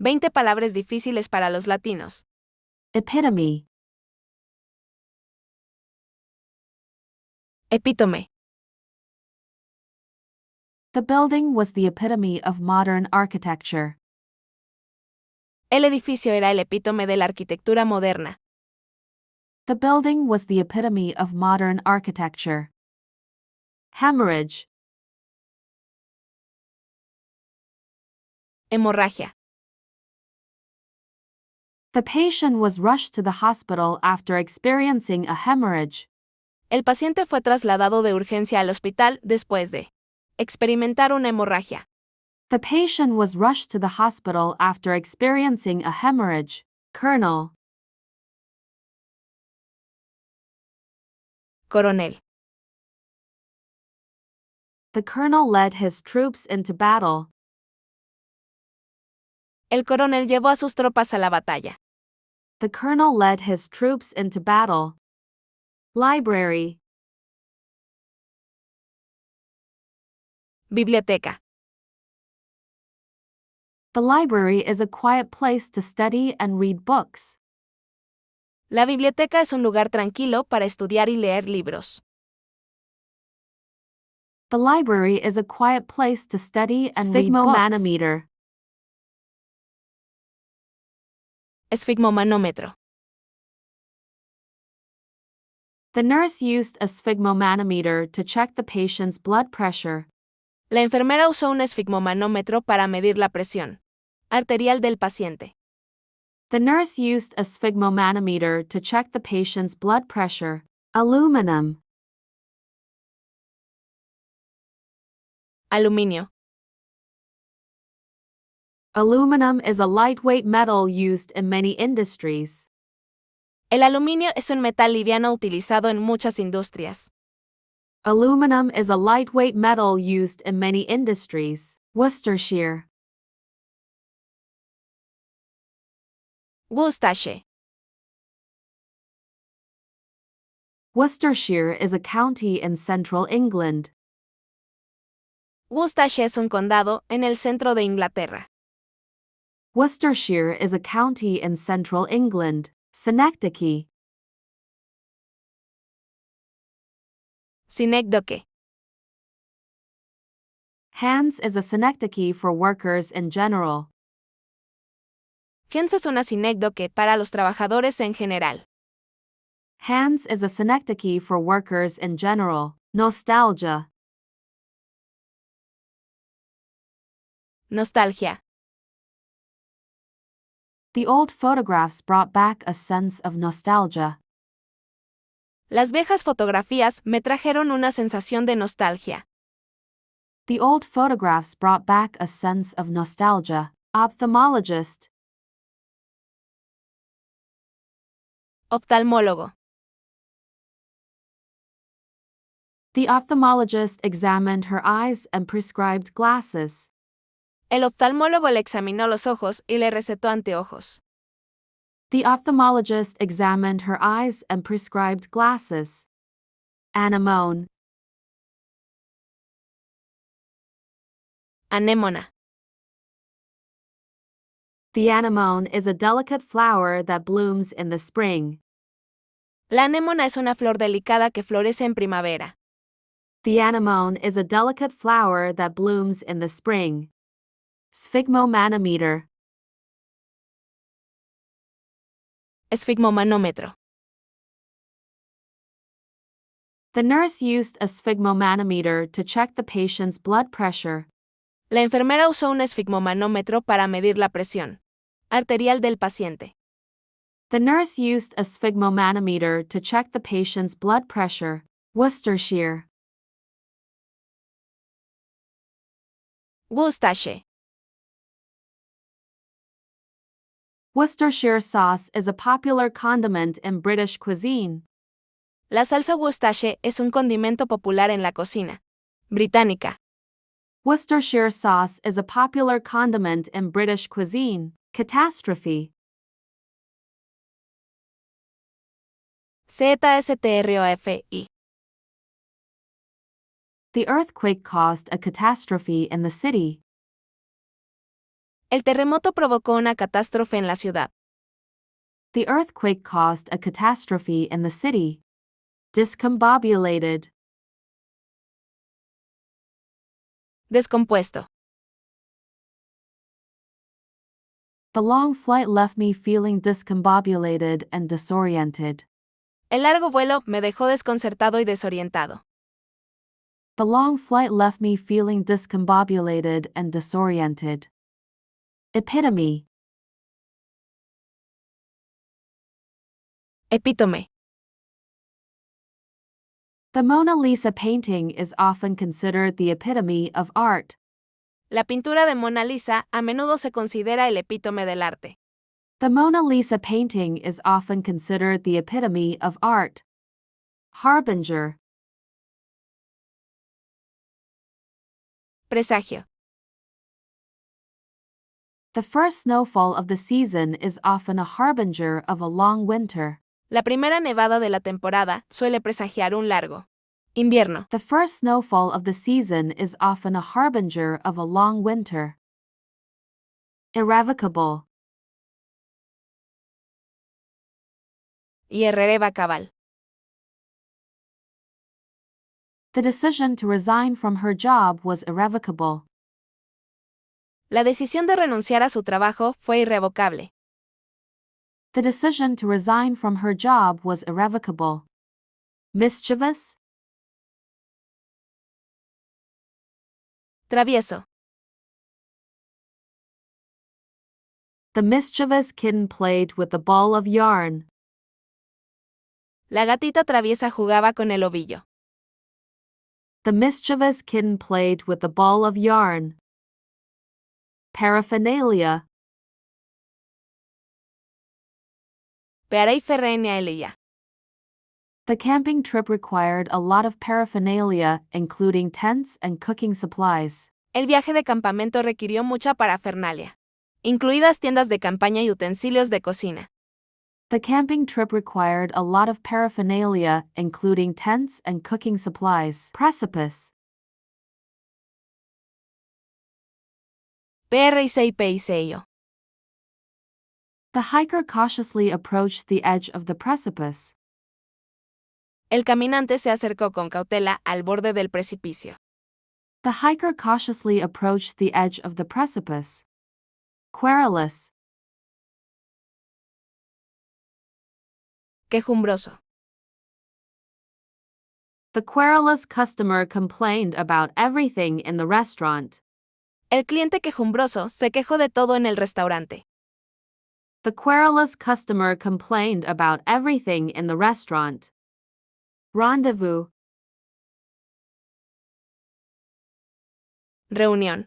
20 palabras difíciles para los latinos. Epitome. Epítome. The building was the epitome of modern architecture. El edificio era el epítome de la arquitectura moderna. The building was the epitome of modern architecture. Hemorrhage. Hemorragia. The patient was rushed to the hospital after experiencing a hemorrhage. El paciente fue trasladado de urgencia al hospital después de experimentar una hemorragia. The patient was rushed to the hospital after experiencing a hemorrhage. Colonel. Coronel. The colonel led his troops into battle. El coronel llevó a sus tropas a la batalla. The colonel led his troops into battle. Library. Biblioteca. The library is a quiet place to study and read books. La biblioteca es un lugar tranquilo para estudiar y leer libros. The library is a quiet place to study and read books. Sphygmomanometer. Esfigmomanómetro. The nurse used a sphygmomanometer to check the patient's blood pressure. La enfermera usó un esfigmomanómetro para medir la presión arterial del paciente. The nurse used a sphygmomanometer to check the patient's blood pressure. Aluminum. Aluminio. Aluminum is a lightweight metal used in many industries. El aluminio es un metal liviano utilizado en muchas industrias. Aluminum is a lightweight metal used in many industries. Worcestershire. Worcestershire. Worcestershire is a county in central England. Worcestershire es un condado en el centro de Inglaterra. Worcestershire is a county in central England. Synecdoche. Sinécdoque. Hands is a synecdoche for workers in general. Hands es una sinécdoque para los trabajadores en general. Hands is a synecdoche for workers in general. Nostalgia. Nostalgia. The old photographs brought back a sense of nostalgia. Las viejas fotografías me trajeron una sensación de nostalgia. The old photographs brought back a sense of nostalgia. Ophthalmologist. Oftalmólogo. The ophthalmologist examined her eyes and prescribed glasses. El oftalmólogo le examinó los ojos y le recetó anteojos. The ophthalmologist examined her eyes and prescribed glasses. Anemone. Anémona. The anemone is a delicate flower that blooms in the spring. La anémona es una flor delicada que florece en primavera. The anemone is a delicate flower that blooms in the spring. Sphygmomanometer. Esfigmomanómetro. The nurse used a sphygmomanometer to check the patient's blood pressure. La enfermera usó un esfigmomanómetro para medir la presión arterial del paciente. The nurse used a sphygmomanometer to check the patient's blood pressure. Worcestershire. Worcestershire. Worcestershire sauce is a popular condiment in British cuisine. La salsa Worcestershire es un condimento popular en la cocina británica. Worcestershire sauce is a popular condiment in British cuisine. Catastrophe. Catastrophe. The earthquake caused a catastrophe in the city. El terremoto provocó una catástrofe en la ciudad. The earthquake caused a catastrophe in the city. Discombobulated. Descompuesto. The long flight left me feeling discombobulated and disoriented. El largo vuelo me dejó desconcertado y desorientado. The long flight left me feeling discombobulated and disoriented. Epitome. Epítome. The Mona Lisa painting is often considered the epitome of art. La pintura de Mona Lisa a menudo se considera el epítome del arte. The Mona Lisa painting is often considered the epitome of art. Harbinger. Presagio. The first snowfall of the season is often a harbinger of a long winter. La primera nevada de la temporada suele presagiar un largo invierno. The first snowfall of the season is often a harbinger of a long winter. Irrevocable. Irrevocable. The decision to resign from her job was irrevocable. La decisión de renunciar a su trabajo fue irrevocable. The decision to resign from her job was irrevocable. Mischievous. Travieso. The mischievous kitten played with the ball of yarn. La gatita traviesa jugaba con el ovillo. The mischievous kitten played with the ball of yarn. Paraphernalia. Paraphernalia. The camping trip required a lot of paraphernalia, including tents and cooking supplies. El viaje de campamento requirió mucha parafernalia, incluidas tiendas de campaña y utensilios de cocina. The camping trip required a lot of paraphernalia, including tents and cooking supplies. Precipice. Precipicio. The hiker cautiously approached the edge of the precipice. El caminante se acercó con cautela al borde del precipicio. The hiker cautiously approached the edge of the precipice. Querulous. Quejumbroso. The querulous customer complained about everything in the restaurant. El cliente quejumbroso se quejó de todo en el restaurante. The querulous customer complained about everything in the restaurant. Rendezvous. Reunión.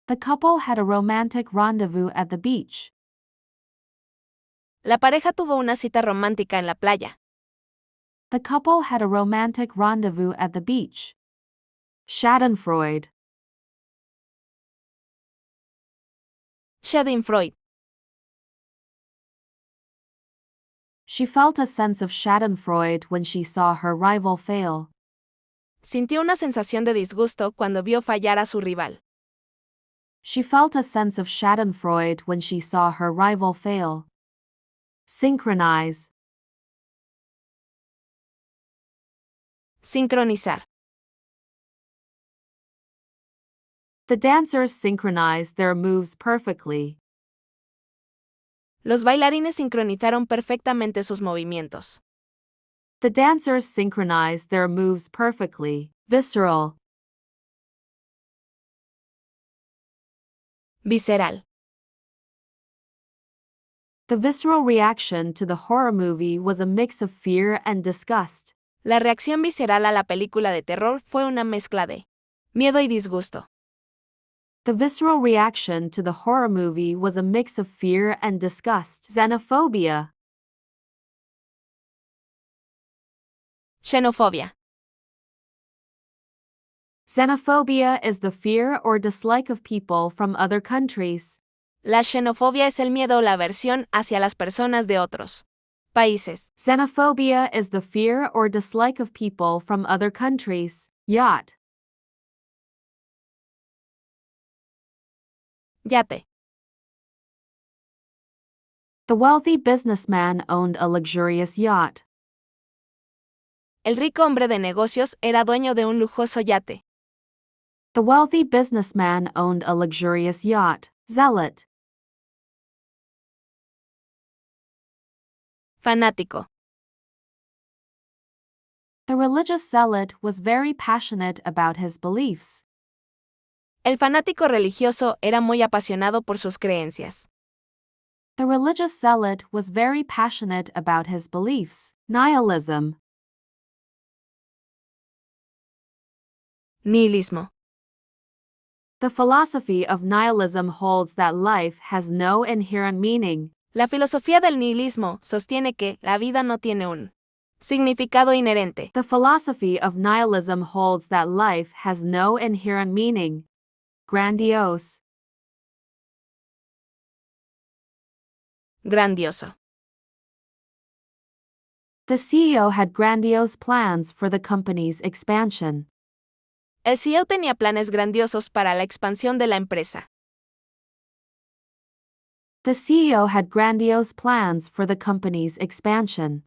The couple had a romantic rendezvous at the beach. La pareja tuvo una cita romántica en la playa. The couple had a romantic rendezvous at the beach. Schadenfreude. Schadenfreude. She felt a sense of schadenfreude when she saw her rival fail. Sintió una sensación de disgusto cuando vio fallar a su rival. She felt a sense of schadenfreude when she saw her rival fail. Synchronize. Sincronizar. The dancers synchronized their moves perfectly. Los bailarines sincronizaron perfectamente sus movimientos. The dancers synchronized their moves perfectly. Visceral. Visceral. The visceral reaction to the horror movie was a mix of fear and disgust. La reacción visceral a la película de terror fue una mezcla de miedo y disgusto. The visceral reaction to the horror movie was a mix of fear and disgust. Xenophobia. Xenofobia. Xenophobia is the fear or dislike of people from other countries. La xenofobia es el miedo o la aversión hacia las personas de otros países. Xenophobia is the fear or dislike of people from other countries. Yacht. Yate. The wealthy businessman owned a luxurious yacht. El rico hombre de negocios era dueño de un lujoso yate. The wealthy businessman owned a luxurious yacht. Zealot. Fanático. The religious zealot was very passionate about his beliefs. El fanático religioso era muy apasionado por sus creencias. The religious zealot was very passionate about his beliefs. Nihilism. Nihilismo. The philosophy of nihilism holds that life has no inherent meaning. La filosofía del nihilismo sostiene que la vida no tiene un significado inherente. The philosophy of nihilism holds that life has no inherent meaning. Grandiose. Grandioso. The CEO had grandiose plans for the company's expansion. El CEO tenía planes grandiosos para la expansión de la empresa. The CEO had grandiose plans for the company's expansion.